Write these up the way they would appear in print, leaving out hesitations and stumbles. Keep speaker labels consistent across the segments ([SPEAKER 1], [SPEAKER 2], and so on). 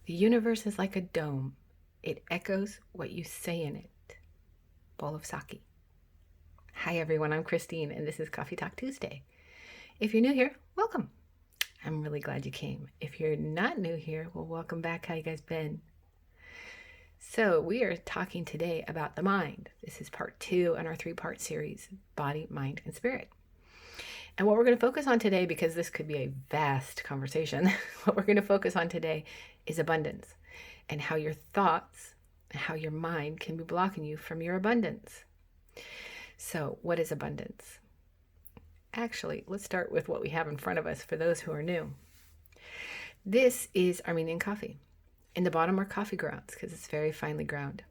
[SPEAKER 1] The universe is like a dome. It echoes what you say in it. Bowl of sake. Hi everyone, I'm Christine and this is Coffee Talk Tuesday. If you're new here, welcome. I'm really glad you came. If you're not new here, well, welcome back. How you guys been? So we are talking today about the mind. This is part 2 in our 3-part series, Body, Mind, and Spirit. And what we're going to focus on today, because this could be a vast conversation, what we're going to focus on today is abundance and how your thoughts and how your mind can be blocking you from your abundance. So what is abundance? Actually, let's start with what we have in front of us for those who are new. This is Armenian coffee. In the bottom are coffee grounds because it's very finely ground.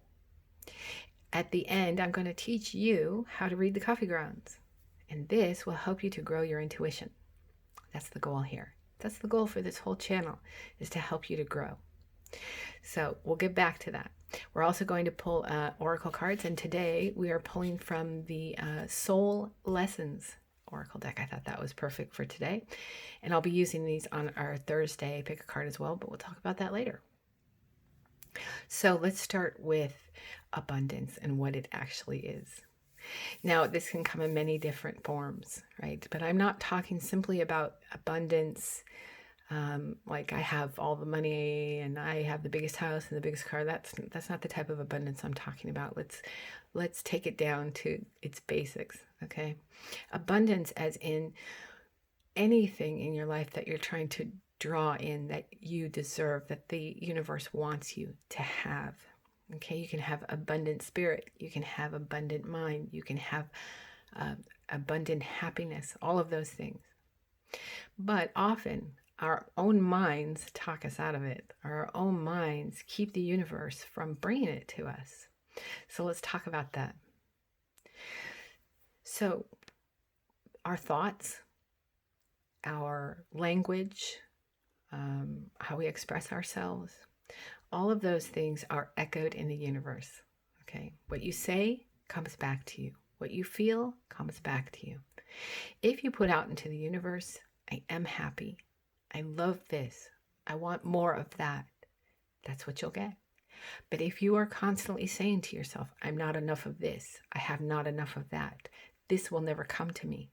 [SPEAKER 1] At the end, I'm going to teach you how to read the coffee grounds. And this will help you to grow your intuition. That's the goal here. That's the goal for this whole channel, is to help you to grow. So we'll get back to that. We're also going to pull oracle cards, and today we are pulling from the Soul Lessons oracle deck. I thought that was perfect for today, and I'll be using these on our Thursday pick a card as well, but we'll talk about that later. So let's start with abundance and what it actually is. Now, this can come in many different forms, right? But I'm not talking simply about abundance, like I have all the money and I have the biggest house and the biggest car. That's not the type of abundance I'm talking about. Let's take it down to its basics, okay? Abundance as in anything in your life that you're trying to draw in that you deserve, that the universe wants you to have. Okay, you can have abundant spirit, you can have abundant mind, you can have abundant happiness, all of those things. But often our own minds talk us out of it. Our own minds keep the universe from bringing it to us. So let's talk about that. So our thoughts, our language, how we express ourselves, all of those things are echoed in the universe, okay? What you say comes back to you. What you feel comes back to you. If you put out into the universe, I am happy, I love this, I want more of that, that's what you'll get. But if you are constantly saying to yourself, I'm not enough of this, I have not enough of that, this will never come to me,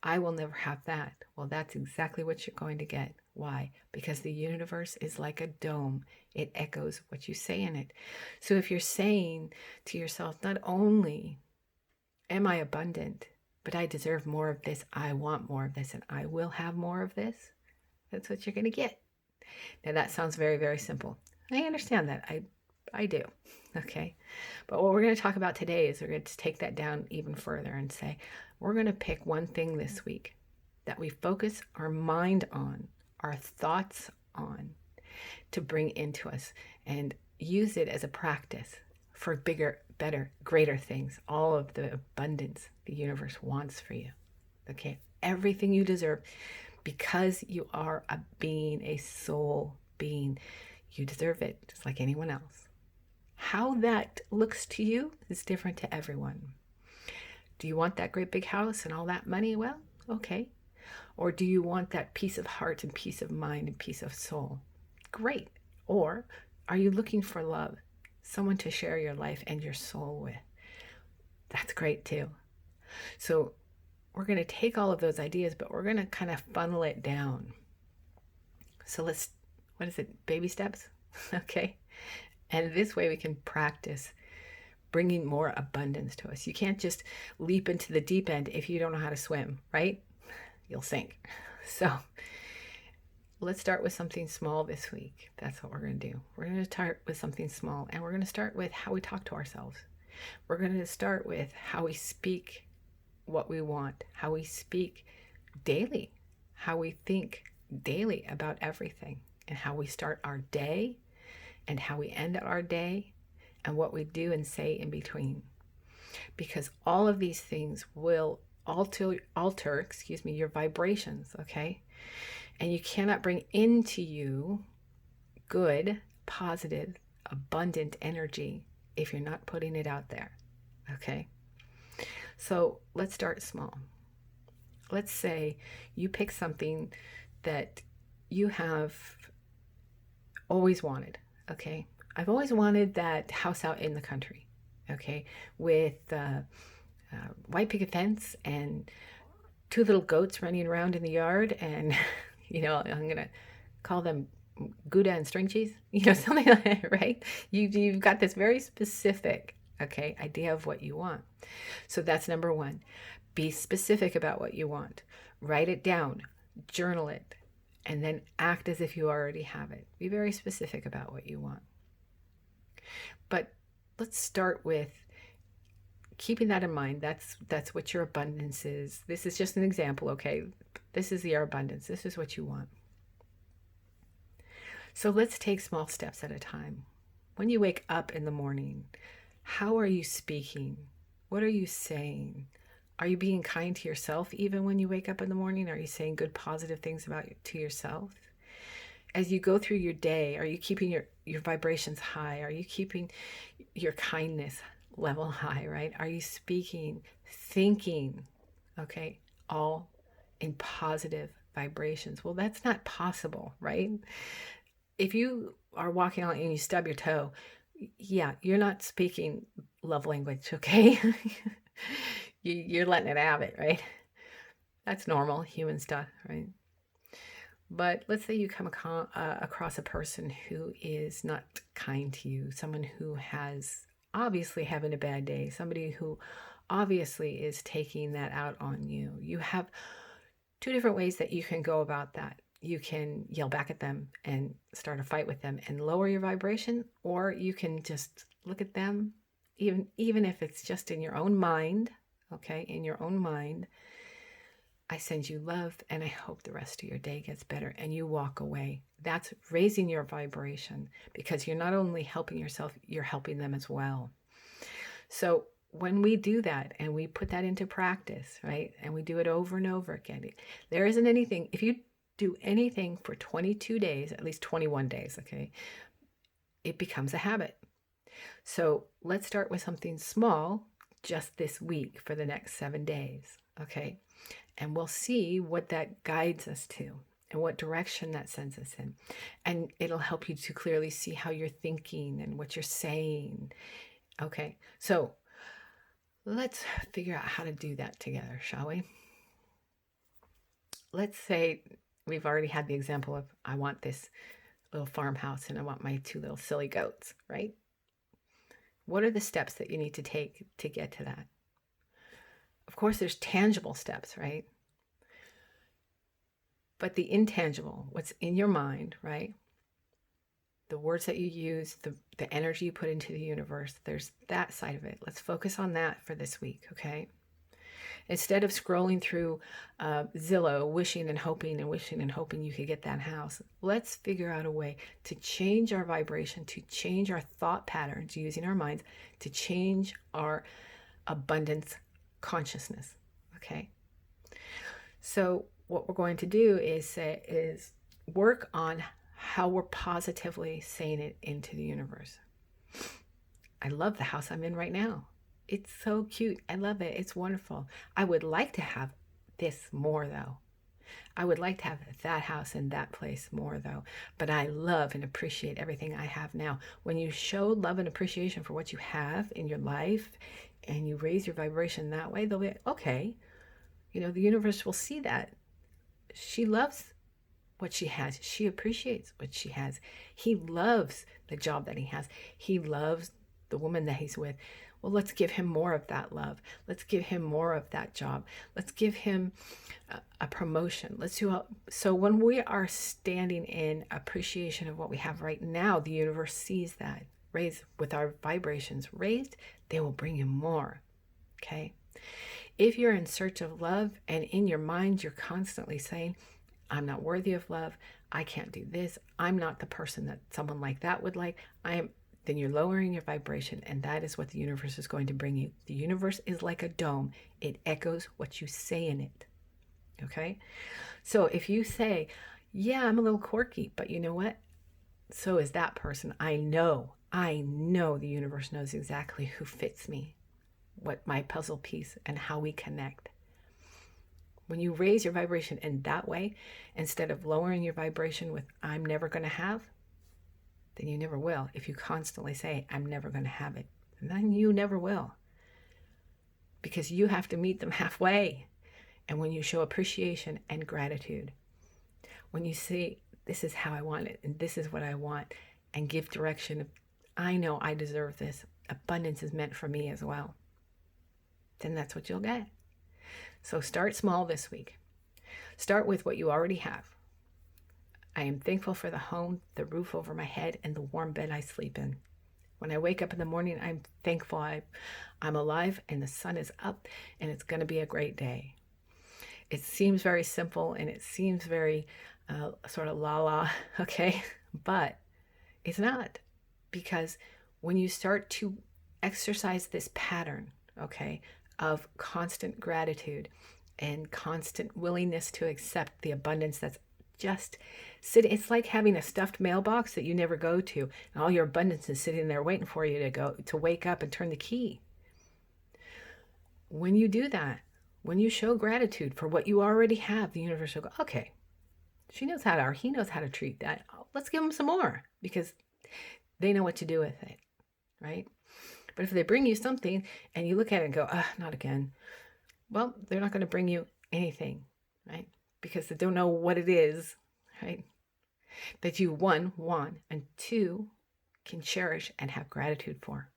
[SPEAKER 1] I will never have that, well, that's exactly what you're going to get. Why? Because the universe is like a dome. It echoes what you say in it. So if you're saying to yourself, not only am I abundant, but I deserve more of this, I want more of this, and I will have more of this, that's what you're going to get. Now that sounds very, very simple. I understand that. I do. Okay. But what we're going to talk about today is we're going to take that down even further and say, we're going to pick one thing this week that we focus our mind on, our thoughts on, to bring into us and use it as a practice for bigger, better, greater things, all of the abundance the universe wants for you. Okay, everything you deserve, because you are a being, a soul being, you deserve it just like anyone else. How that looks to you is different to everyone. Do you want that great big house and all that money? Well, okay. Or do you want that peace of heart and peace of mind and peace of soul? Great. Or are you looking for love? Someone to share your life and your soul with? That's great too. So we're going to take all of those ideas, but we're going to kind of funnel it down. So let's, what is it? Baby steps? Okay. And this way we can practice bringing more abundance to us. You can't just leap into the deep end if you don't know how to swim, right? You'll sink. So let's start with something small this week. That's what we're going to do. We're going to start with something small, and we're going to start with how we talk to ourselves. We're going to start with how we speak what we want, how we speak daily, how we think daily about everything, and how we start our day and how we end our day and what we do and say in between. Because all of these things will alter your vibrations, okay? And you cannot bring into you good, positive, abundant energy if you're not putting it out there, okay? So let's start small. Let's say you pick something that you have always wanted, Okay. I've always wanted that house out in the country. Okay. With white picket fence and two little goats running around in the yard. And, I'm going to call them Gouda and string cheese, something like that, right? You've got this very specific, okay, idea of what you want. So that's number one. Be specific about what you want. Write it down, journal it, and then act as if you already have it. Be very specific about what you want. But let's start with keeping that in mind. That's what your abundance is. This is just an example, okay? This is your abundance. This is what you want. So let's take small steps at a time. When you wake up in the morning, how are you speaking? What are you saying? Are you being kind to yourself even when you wake up in the morning? Are you saying good, positive things to yourself? As you go through your day, are you keeping your vibrations high? Are you keeping your kindness level high, right? Are you speaking, thinking, okay, all in positive vibrations? Well, that's not possible, right? If you are walking along and you stub your toe, yeah, you're not speaking love language, okay? You're letting it have it, right? That's normal human stuff, right? But let's say you come across a person who is not kind to you, someone who has obviously having a bad day, somebody who obviously is taking that out on you. You have two different ways that you can go about that. You can yell back at them and start a fight with them and lower your vibration, or you can just look at them, even if it's just in your own mind, okay, in your own mind. I send you love and I hope the rest of your day gets better, and you walk away. That's raising your vibration, because you're not only helping yourself, you're helping them as well. So when we do that and we put that into practice, right, and we do it over and over again, there isn't anything, if you do anything for 22 days, at least 21 days, okay, it becomes a habit. So let's start with something small just this week for the next 7 days, okay? And we'll see what that guides us to and what direction that sends us in. And it'll help you to clearly see how you're thinking and what you're saying. Okay, so let's figure out how to do that together, shall we? Let's say we've already had the example of, I want this little farmhouse and I want my two little silly goats, right? What are the steps that you need to take to get to that? Of course, there's tangible steps, right? But the intangible, what's in your mind, right? The words that you use, the energy you put into the universe, there's that side of it. Let's focus on that for this week, okay? Instead of scrolling through Zillow, wishing and hoping you could get that house, let's figure out a way to change our vibration, to change our thought patterns using our minds, to change our abundance consciousness, okay? So what we're going to do is work on how we're positively saying it into the universe. I love the house I'm in right now. It's so cute. I love it. It's wonderful. I would like to have this more though. I would like to have that house and that place more though. But I love and appreciate everything I have now. When you show love and appreciation for what you have in your life and you raise your vibration that way, they'll be, okay, the universe will see that. She loves what she has. She appreciates what she has. He loves the job that he has. He loves the woman that he's with. Well, let's give him more of that love. Let's give him more of that job. Let's give him a promotion. So when we are standing in appreciation of what we have right now, the universe sees that. Raised with our vibrations raised, they will bring you more. Okay? If you're in search of love and in your mind you're constantly saying, I'm not worthy of love, I can't do this, I'm not the person that someone like that would like, then you're lowering your vibration, and that is what the universe is going to bring you. The universe is like a dome. It echoes what you say in it. Okay? So if you say, yeah, I'm a little quirky, but you know what? So is that person. I know the universe knows exactly who fits me, what my puzzle piece, and how we connect. When you raise your vibration in that way, instead of lowering your vibration with, I'm never going to have, then you never will. If you constantly say, I'm never going to have it, then you never will. Because you have to meet them halfway. And when you show appreciation and gratitude, when you say, this is how I want it, and this is what I want, and give direction of, I know I deserve this, abundance is meant for me as well, then that's what you'll get. So start small this week. Start with what you already have. I am thankful for the home, the roof over my head, and the warm bed I sleep in. When I wake up in the morning, I'm thankful I'm alive and the sun is up and it's going to be a great day. It seems very simple and it seems very sort of la-la, okay? But it's not, because when you start to exercise this pattern, okay, of constant gratitude and constant willingness to accept the abundance that's just sitting, it's like having a stuffed mailbox that you never go to, and all your abundance is sitting there waiting for you to wake up and turn the key. When you do that, when you show gratitude for what you already have, the universe will go, okay, he knows how to treat that. Let's give him some more, because they know what to do with it, right? But if they bring you something and you look at it and go, not again, well, they're not going to bring you anything, right? Because they don't know what it is, right? That you, one, want, and two, can cherish and have gratitude for.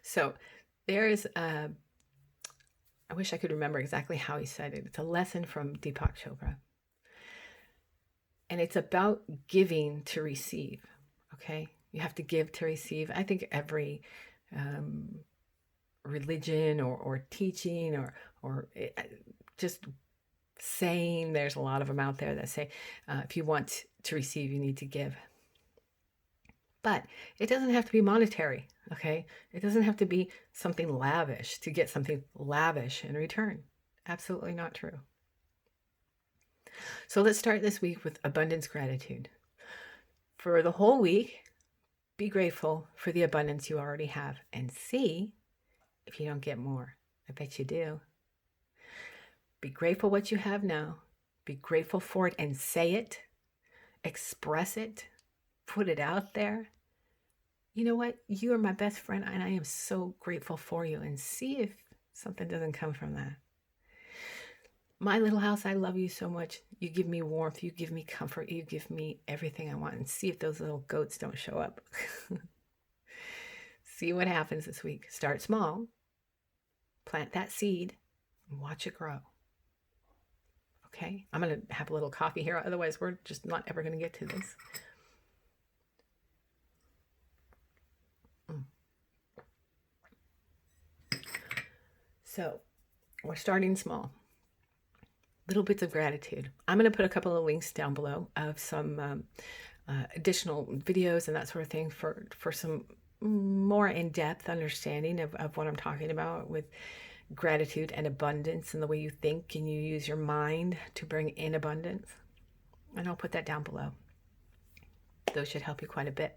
[SPEAKER 1] So there is I wish I could remember exactly how he said it. It's a lesson from Deepak Chopra. And it's about giving to receive, okay? You have to give to receive. I think every religion or teaching or just saying, there's a lot of them out there that say, if you want to receive, you need to give. But it doesn't have to be monetary, okay? It doesn't have to be something lavish to get something lavish in return. Absolutely not true. So let's start this week with abundance gratitude. For the whole week, be grateful for the abundance you already have and see if you don't get more. I bet you do. Be grateful what you have now. Be grateful for it and say it. Express it. Put it out there. You know what? You are my best friend and I am so grateful for you, and see if something doesn't come from that. My little house, I love you so much. You give me warmth. You give me comfort. You give me everything I want, and see if those little goats don't show up. See what happens this week. Start small. Plant that seed and watch it grow. Okay? I'm going to have a little coffee here. Otherwise, we're just not ever going to get to this. So we're starting small. Little bits of gratitude. I'm going to put a couple of links down below of some additional videos and that sort of thing for some more in-depth understanding of what I'm talking about with gratitude and abundance and the way you think and you use your mind to bring in abundance. And I'll put that down below. Those should help you quite a bit.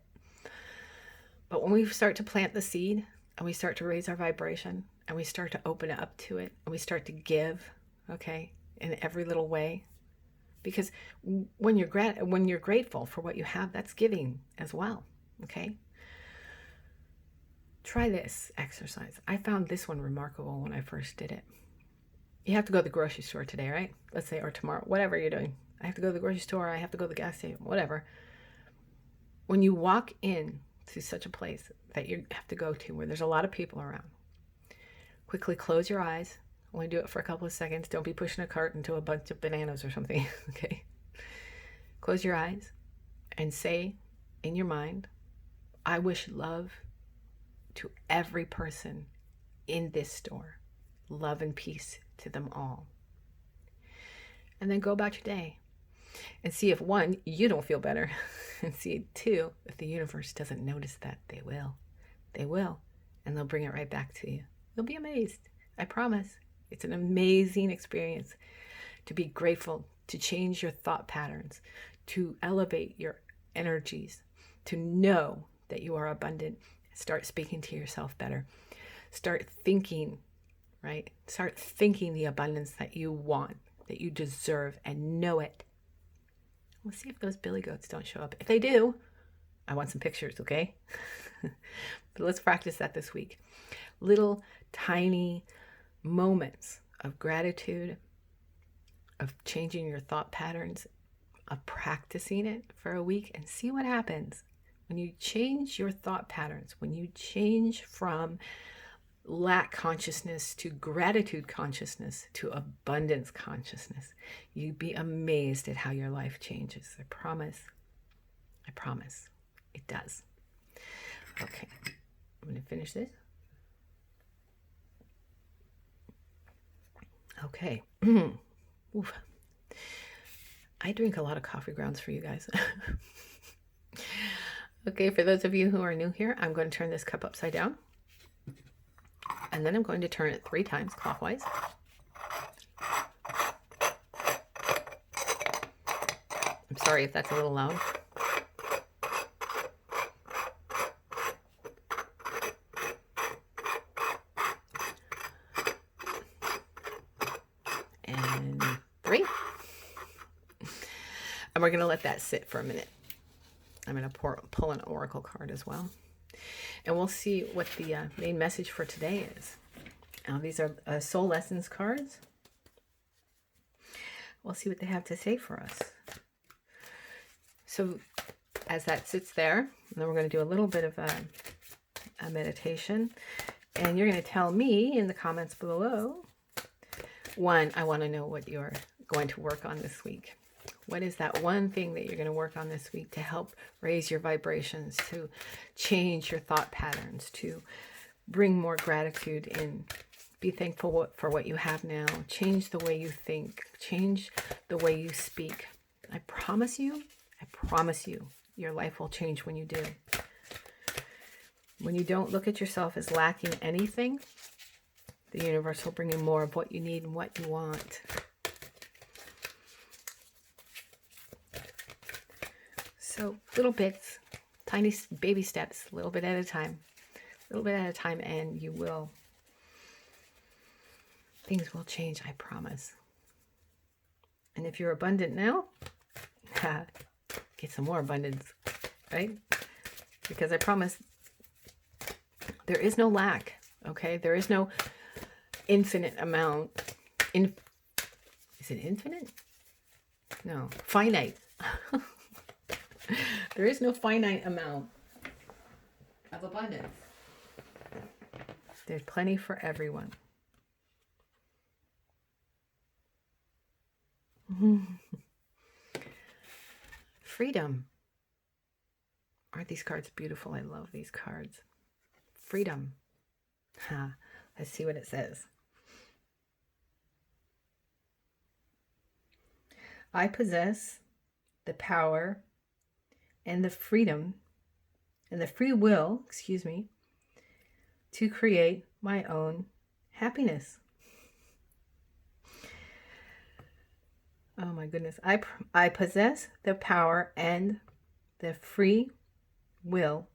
[SPEAKER 1] But when we start to plant the seed and we start to raise our vibration and we start to open up to it and we start to give, okay, in every little way, because when you're grateful for what you have, that's giving as well, okay? Try this exercise. I found this one remarkable when I first did it. You have to go to the grocery store today, right? Let's say, or tomorrow, whatever you're doing. I have to go to the grocery store, I have to go to the gas station, whatever. When you walk in to such a place that you have to go to where there's a lot of people around, quickly close your eyes. Only do it for a couple of seconds. Don't be pushing a cart into a bunch of bananas or something, okay? Close your eyes and say in your mind, I wish love to every person in this store. Love and peace to them all. And then go about your day and see if, one, you don't feel better, and see, two, if the universe doesn't notice that. They will. They will. And they'll bring it right back to you. You'll be amazed. I promise. It's an amazing experience to be grateful, to change your thought patterns, to elevate your energies, to know that you are abundant. Start speaking to yourself better. Start thinking, right? Start thinking the abundance that you want, that you deserve, and know it. We'll see if those billy goats don't show up. If they do, I want some pictures, okay? But let's practice that this week. Little tiny moments of gratitude, of changing your thought patterns, of practicing it for a week, and see what happens. When you change your thought patterns, when you change from lack consciousness to gratitude consciousness to abundance consciousness, you'd be amazed at how your life changes. I promise. I promise. It does. Okay, I'm going to finish this. Okay. Oof. I drink a lot of coffee grounds for you guys. Okay, for those of you who are new here, I'm going to turn this cup upside down. And then I'm going to turn it 3 times clockwise. I'm sorry if that's a little loud. And 3. And we're going to let that sit for a minute. I'm going to pull an oracle card as well. And we'll see what the main message for today is. Now, these are soul lessons cards. We'll see what they have to say for us. So as that sits there, and then we're going to do a little bit of a meditation. And you're going to tell me in the comments below. 1, I want to know what you're going to work on this week. What is that one thing that you're going to work on this week to help raise your vibrations, to change your thought patterns, to bring more gratitude in? Be thankful for what you have now. Change the way you think. Change the way you speak. I promise you, your life will change when you do. When you don't look at yourself as lacking anything, the universe will bring you more of what you need and what you want. So little bits, tiny baby steps, a little bit at a time, and things will change, I promise. And if you're abundant now, get some more abundance, right? Because I promise there is no lack, okay? There is no infinite amount. Is it infinite? No, finite. There is no finite amount of abundance. There's plenty for everyone. Freedom. Aren't these cards beautiful? I love these cards. Freedom. Let's see what it says. I possess the power and the freedom and the free will, to create my own happiness. Oh my goodness. I possess the power and the free will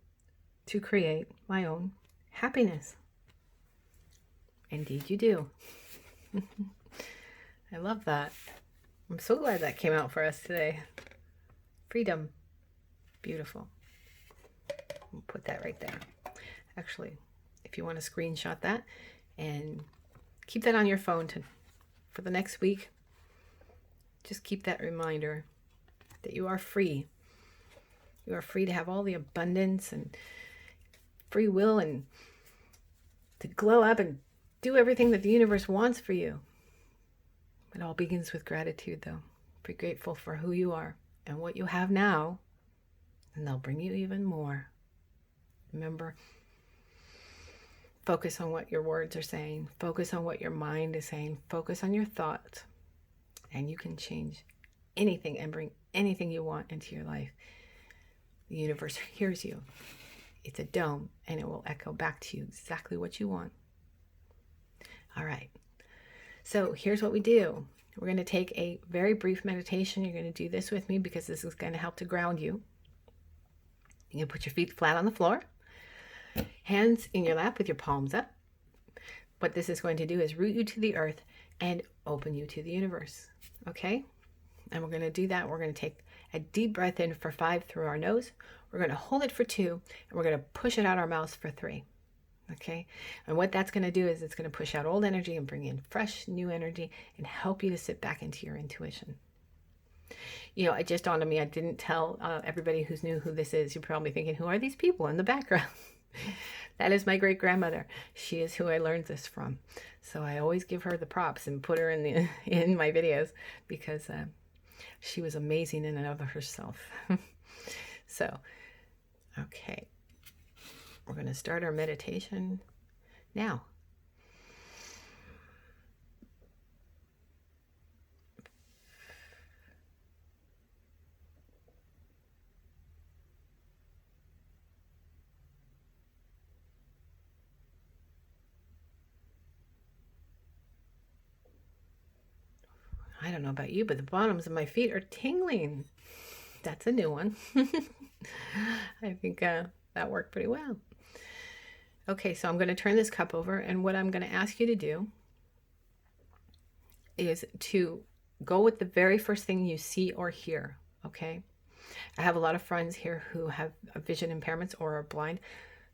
[SPEAKER 1] to create my own happiness. Indeed you do. I love that. I'm so glad that came out for us today. Freedom. Beautiful. We'll put that right there. Actually, if you want to screenshot that and keep that on your phone for the next week, just keep that reminder that you are free. You are free to have all the abundance and free will and to glow up and do everything that the universe wants for you. It all begins with gratitude, though. Be grateful for who you are and what you have now, and they'll bring you even more. Remember, focus on what your words are saying. Focus on what your mind is saying. Focus on your thoughts. And you can change anything and bring anything you want into your life. The universe hears you. It's a dome, and it will echo back to you exactly what you want. All right. So here's what we do. We're going to take a very brief meditation. You're going to do this with me because this is going to help to ground you. You're going to put your feet flat on the floor. Hands in your lap with your palms up. What this is going to do is root you to the earth and open you to the universe. Okay? And we're going to do that. We're going to take A deep breath in for 5 through our nose. We're going to hold it for 2, and we're going to push it out our mouths for 3. Okay, and what that's going to do is it's going to push out old energy and bring in fresh, new energy and help you to sit back into your intuition. You know, it just dawned on me, I didn't tell everybody who's new who this is. You're probably thinking, who are these people in the background? That is my great-grandmother. She is who I learned this from. So I always give her the props and put her in my videos because she was amazing in and of herself. So, okay. We're going to start our meditation now. I don't know about you, but the bottoms of my feet are tingling. That's a new one. I think that worked pretty well. Okay, so I'm going to turn this cup over, and what I'm going to ask you to do is to go with the very first thing you see or hear, okay? I have a lot of friends here who have vision impairments or are blind,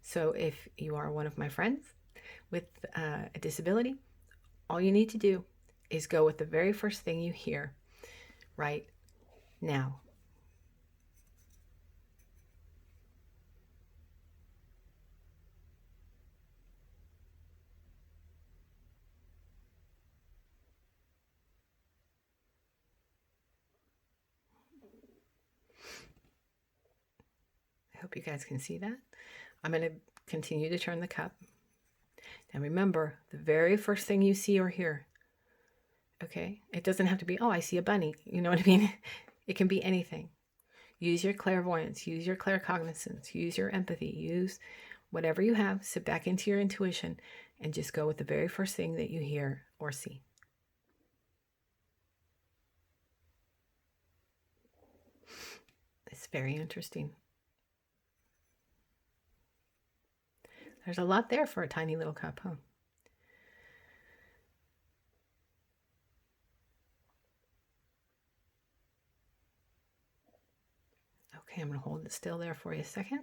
[SPEAKER 1] so if you are one of my friends with a disability, all you need to do is go with the very first thing you hear right now. I hope you guys can see that. I'm going to continue to turn the cup. Now remember, the very first thing you see or hear, okay? It doesn't have to be, oh, I see a bunny. You know what I mean? It can be anything. Use your clairvoyance, use your claircognizance, use your empathy, use whatever you have, sit back into your intuition, and just go with the very first thing that you hear or see. It's very interesting. There's a lot there for a tiny little cup, huh? Okay, I'm going to hold it still there for you a second.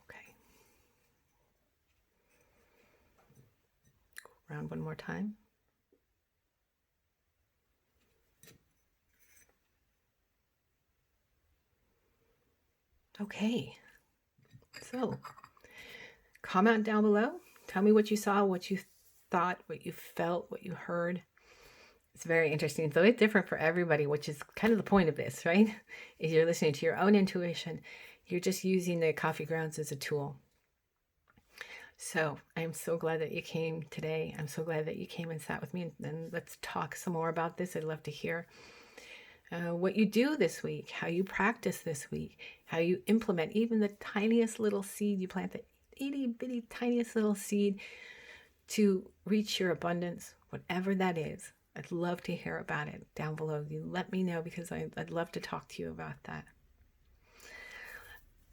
[SPEAKER 1] Okay. Go around one more time. Okay, so comment down below. Tell me what you saw, what you thought, what you felt, what you heard. It's very interesting. It's a bit different for everybody, which is kind of the point of this, right? Is you're listening to your own intuition. You're just using the coffee grounds as a tool. So I'm so glad that you came today. I'm so glad that you came and sat with me, and let's talk some more about this. I'd love to hear what you do this week, how you practice this week, how you implement even the tiniest little seed you plant, the itty bitty tiniest little seed to reach your abundance, whatever that is. I'd love to hear about it down below. You let me know because I'd love to talk to you about that.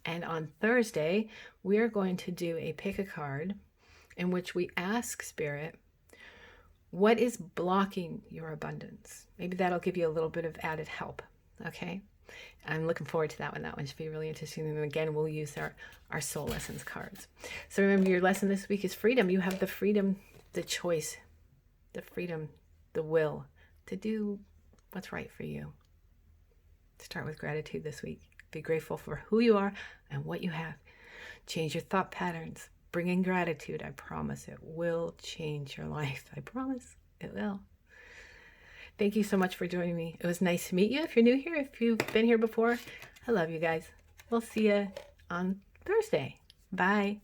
[SPEAKER 1] And on Thursday, we're going to do a pick a card in which we ask Spirit, what is blocking your abundance? Maybe that'll give you a little bit of added help, okay? I'm looking forward to that one. That one should be really interesting. And again, we'll use our soul lessons cards. So remember, your lesson this week is freedom. You have the freedom, the choice, the freedom, the will to do what's right for you. Start with gratitude this week. Be grateful for who you are and what you have. Change your thought patterns. Bring in gratitude. I promise it will change your life. I promise it will. Thank you so much for joining me. It was nice to meet you. If you're new here, if you've been here before, I love you guys. We'll see you on Thursday. Bye.